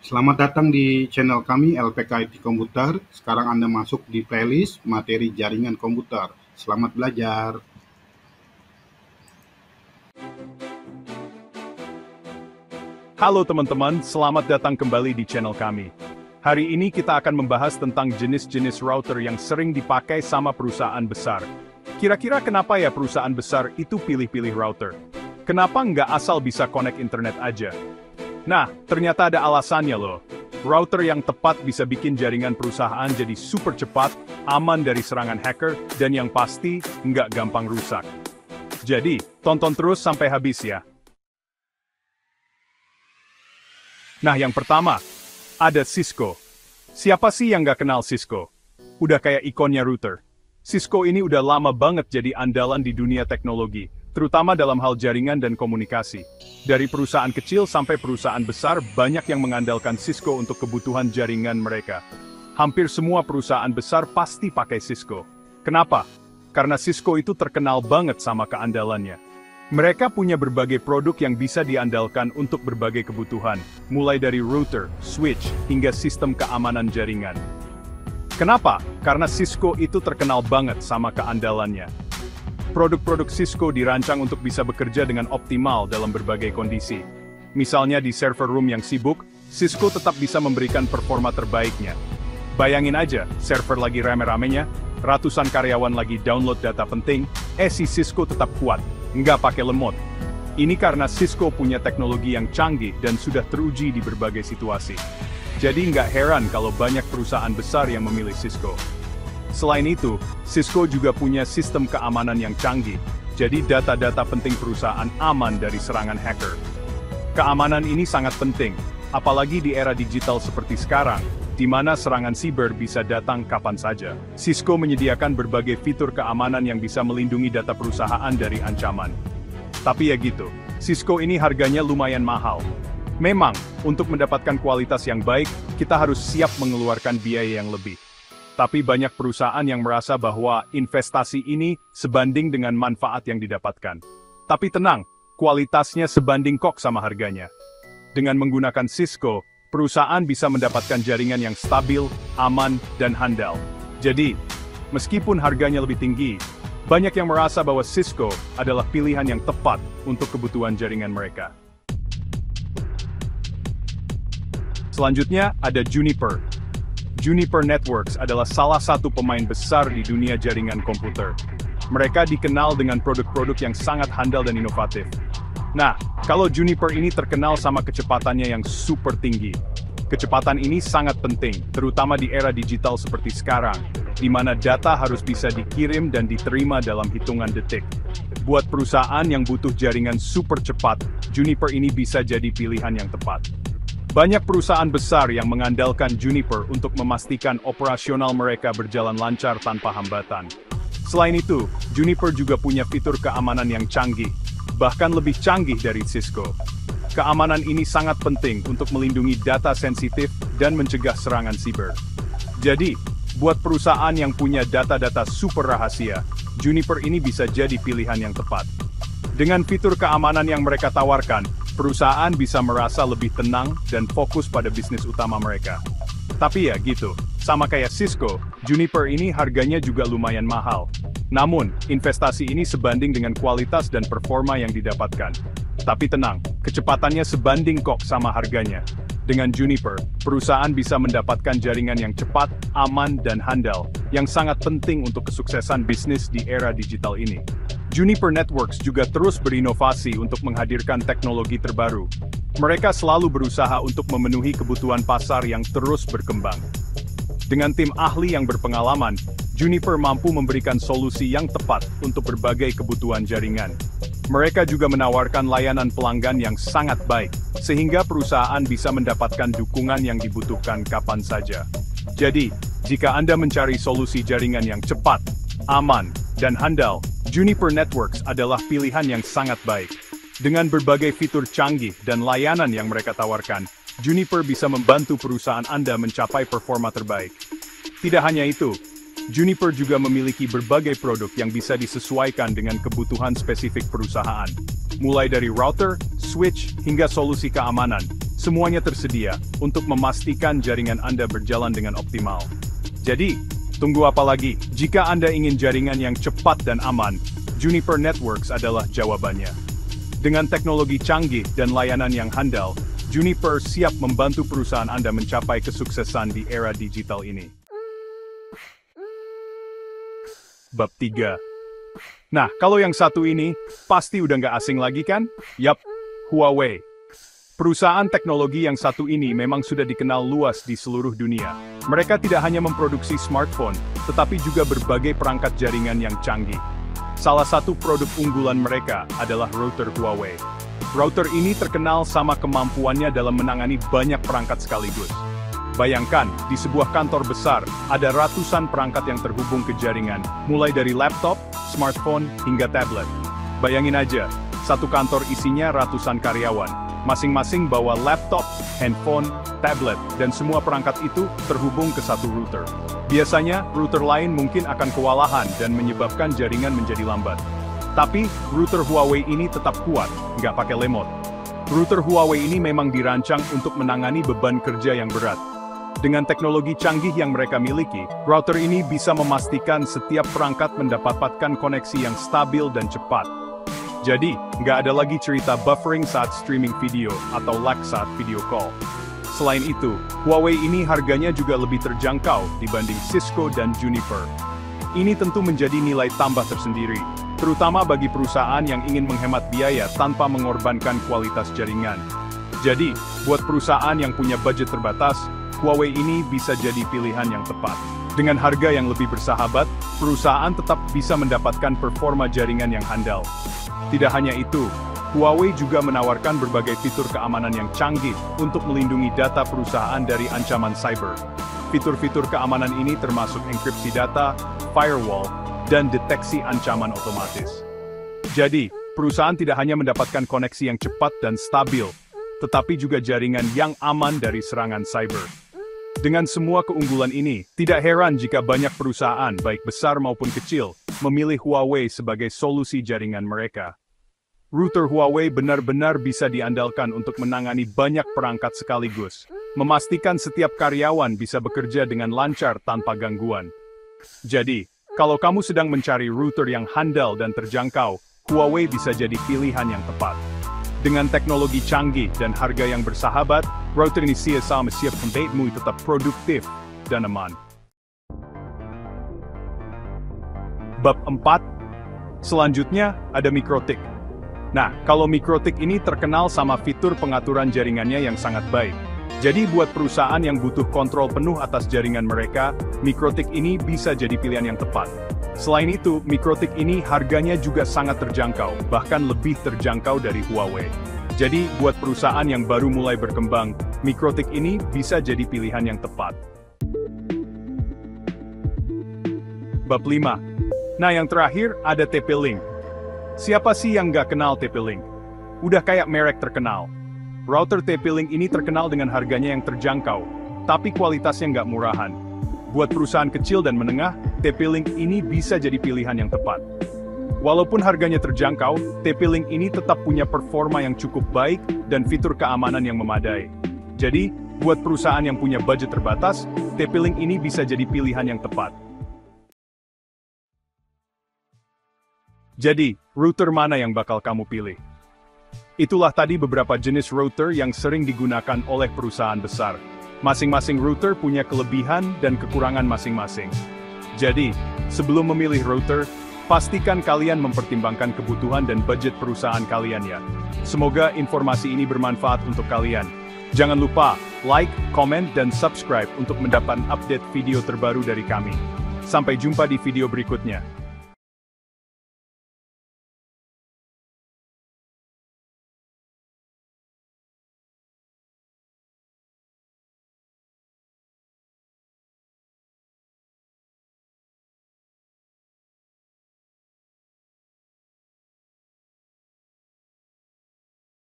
Selamat datang di channel kami LPK IT Komputer. Sekarang Anda masuk di playlist materi jaringan komputer. Selamat belajar. Halo teman-teman, selamat datang kembali di channel kami. Hari ini kita akan membahas tentang jenis-jenis router yang sering dipakai sama perusahaan besar. Kira-kira kenapa ya perusahaan besar itu pilih-pilih router? Kenapa nggak asal bisa connect internet aja? Nah, ternyata ada alasannya loh. Router yang tepat bisa bikin jaringan perusahaan jadi super cepat, aman dari serangan hacker, dan yang pasti, nggak gampang rusak. Jadi, tonton terus sampai habis ya. Nah, yang pertama, ada Cisco. Siapa sih yang nggak kenal Cisco? Udah kayak ikonnya router. Cisco ini udah lama banget jadi andalan di dunia teknologi, terutama dalam hal jaringan dan komunikasi. Dari perusahaan kecil sampai perusahaan besar, banyak yang mengandalkan Cisco untuk kebutuhan jaringan mereka. Hampir semua perusahaan besar pasti pakai Cisco. Kenapa? Karena Cisco itu terkenal banget sama keandalannya. Mereka punya berbagai produk yang bisa diandalkan untuk berbagai kebutuhan, mulai dari router, switch, hingga sistem keamanan jaringan. Kenapa? Karena Cisco itu terkenal banget sama keandalannya. Produk-produk Cisco dirancang untuk bisa bekerja dengan optimal dalam berbagai kondisi. Misalnya di server room yang sibuk, Cisco tetap bisa memberikan performa terbaiknya. Bayangin aja, server lagi rame-ramenya, ratusan karyawan lagi download data penting, si Cisco tetap kuat, nggak pakai lemot. Ini karena Cisco punya teknologi yang canggih dan sudah teruji di berbagai situasi. Jadi nggak heran kalau banyak perusahaan besar yang memilih Cisco. Selain itu, Cisco juga punya sistem keamanan yang canggih, jadi data-data penting perusahaan aman dari serangan hacker. Keamanan ini sangat penting, apalagi di era digital seperti sekarang, di mana serangan siber bisa datang kapan saja. Cisco menyediakan berbagai fitur keamanan yang bisa melindungi data perusahaan dari ancaman. Tapi ya gitu, Cisco ini harganya lumayan mahal. Memang, untuk mendapatkan kualitas yang baik, kita harus siap mengeluarkan biaya yang lebih. Tapi banyak perusahaan yang merasa bahwa investasi ini sebanding dengan manfaat yang didapatkan. Tapi tenang, kualitasnya sebanding kok sama harganya. Dengan menggunakan Cisco, perusahaan bisa mendapatkan jaringan yang stabil, aman, dan handal. Jadi, meskipun harganya lebih tinggi, banyak yang merasa bahwa Cisco adalah pilihan yang tepat untuk kebutuhan jaringan mereka. Selanjutnya, ada Juniper. Juniper Networks adalah salah satu pemain besar di dunia jaringan komputer. Mereka dikenal dengan produk-produk yang sangat handal dan inovatif. Nah, kalau Juniper ini terkenal sama kecepatannya yang super tinggi. Kecepatan ini sangat penting, terutama di era digital seperti sekarang, di mana data harus bisa dikirim dan diterima dalam hitungan detik. Buat perusahaan yang butuh jaringan super cepat, Juniper ini bisa jadi pilihan yang tepat. Banyak perusahaan besar yang mengandalkan Juniper untuk memastikan operasional mereka berjalan lancar tanpa hambatan. Selain itu, Juniper juga punya fitur keamanan yang canggih, bahkan lebih canggih dari Cisco. Keamanan ini sangat penting untuk melindungi data sensitif dan mencegah serangan siber. Jadi, buat perusahaan yang punya data-data super rahasia, Juniper ini bisa jadi pilihan yang tepat. Dengan fitur keamanan yang mereka tawarkan, perusahaan bisa merasa lebih tenang dan fokus pada bisnis utama mereka. Tapi ya gitu, sama kayak Cisco, Juniper ini harganya juga lumayan mahal. Namun, investasi ini sebanding dengan kualitas dan performa yang didapatkan. Tapi tenang, kecepatannya sebanding kok sama harganya. Dengan Juniper, perusahaan bisa mendapatkan jaringan yang cepat, aman, dan handal, yang sangat penting untuk kesuksesan bisnis di era digital ini. Juniper Networks juga terus berinovasi untuk menghadirkan teknologi terbaru. Mereka selalu berusaha untuk memenuhi kebutuhan pasar yang terus berkembang. Dengan tim ahli yang berpengalaman, Juniper mampu memberikan solusi yang tepat untuk berbagai kebutuhan jaringan. Mereka juga menawarkan layanan pelanggan yang sangat baik, sehingga perusahaan bisa mendapatkan dukungan yang dibutuhkan kapan saja. Jadi, jika Anda mencari solusi jaringan yang cepat, aman, dan handal, Juniper Networks adalah pilihan yang sangat baik. Dengan berbagai fitur canggih dan layanan yang mereka tawarkan, Juniper bisa membantu perusahaan Anda mencapai performa terbaik. Tidak hanya itu, Juniper juga memiliki berbagai produk yang bisa disesuaikan dengan kebutuhan spesifik perusahaan. Mulai dari router, switch, hingga solusi keamanan, semuanya tersedia untuk memastikan jaringan Anda berjalan dengan optimal. Jadi, tunggu apa lagi? Jika Anda ingin jaringan yang cepat dan aman, Juniper Networks adalah jawabannya. Dengan teknologi canggih dan layanan yang handal, Juniper siap membantu perusahaan Anda mencapai kesuksesan di era digital ini. Bab 3. Nah, kalau yang satu ini, pasti udah nggak asing lagi kan? Yap, Huawei. Perusahaan teknologi yang satu ini memang sudah dikenal luas di seluruh dunia. Mereka tidak hanya memproduksi smartphone, tetapi juga berbagai perangkat jaringan yang canggih. Salah satu produk unggulan mereka adalah router Huawei. Router ini terkenal sama kemampuannya dalam menangani banyak perangkat sekaligus. Bayangkan, di sebuah kantor besar, ada ratusan perangkat yang terhubung ke jaringan, mulai dari laptop, smartphone, hingga tablet. Bayangin aja, satu kantor isinya ratusan karyawan. Masing-masing bawa laptop, handphone, tablet, dan semua perangkat itu terhubung ke satu router. Biasanya, router lain mungkin akan kewalahan dan menyebabkan jaringan menjadi lambat. Tapi, router Huawei ini tetap kuat, nggak pakai lemot. Router Huawei ini memang dirancang untuk menangani beban kerja yang berat. Dengan teknologi canggih yang mereka miliki, router ini bisa memastikan setiap perangkat mendapatkan koneksi yang stabil dan cepat. Jadi, nggak ada lagi cerita buffering saat streaming video atau lag saat video call. Selain itu, Huawei ini harganya juga lebih terjangkau dibanding Cisco dan Juniper. Ini tentu menjadi nilai tambah tersendiri, terutama bagi perusahaan yang ingin menghemat biaya tanpa mengorbankan kualitas jaringan. Jadi, buat perusahaan yang punya budget terbatas, Huawei ini bisa jadi pilihan yang tepat. Dengan harga yang lebih bersahabat, perusahaan tetap bisa mendapatkan performa jaringan yang handal. Tidak hanya itu, Huawei juga menawarkan berbagai fitur keamanan yang canggih untuk melindungi data perusahaan dari ancaman cyber. Fitur-fitur keamanan ini termasuk enkripsi data, firewall, dan deteksi ancaman otomatis. Jadi, perusahaan tidak hanya mendapatkan koneksi yang cepat dan stabil, tetapi juga jaringan yang aman dari serangan cyber. Dengan semua keunggulan ini, tidak heran jika banyak perusahaan, baik besar maupun kecil, memilih Huawei sebagai solusi jaringan mereka. Router Huawei benar-benar bisa diandalkan untuk menangani banyak perangkat sekaligus, memastikan setiap karyawan bisa bekerja dengan lancar tanpa gangguan. Jadi, kalau kamu sedang mencari router yang handal dan terjangkau, Huawei bisa jadi pilihan yang tepat. Dengan teknologi canggih dan harga yang bersahabat, router ini siap membuatmu tetap produktif dan aman. Bab 4. Selanjutnya, ada MikroTik. Nah, kalau MikroTik ini terkenal sama fitur pengaturan jaringannya yang sangat baik. Jadi buat perusahaan yang butuh kontrol penuh atas jaringan mereka, MikroTik ini bisa jadi pilihan yang tepat. Selain itu, MikroTik ini harganya juga sangat terjangkau, bahkan lebih terjangkau dari Huawei. Jadi, buat perusahaan yang baru mulai berkembang, MikroTik ini bisa jadi pilihan yang tepat. Bab 5. Nah, yang terakhir ada TP-Link. Siapa sih yang nggak kenal TP-Link? Udah kayak merek terkenal. Router TP-Link ini terkenal dengan harganya yang terjangkau, tapi kualitasnya nggak murahan. Buat perusahaan kecil dan menengah, TP-Link ini bisa jadi pilihan yang tepat. Walaupun harganya terjangkau, TP-Link ini tetap punya performa yang cukup baik dan fitur keamanan yang memadai. Jadi, buat perusahaan yang punya budget terbatas, TP-Link ini bisa jadi pilihan yang tepat. Jadi, router mana yang bakal kamu pilih? Itulah tadi beberapa jenis router yang sering digunakan oleh perusahaan besar. Masing-masing router punya kelebihan dan kekurangan masing-masing. Jadi, sebelum memilih router, pastikan kalian mempertimbangkan kebutuhan dan budget perusahaan kalian ya. Semoga informasi ini bermanfaat untuk kalian. Jangan lupa like, komen, dan subscribe untuk mendapatkan update video terbaru dari kami. Sampai jumpa di video berikutnya.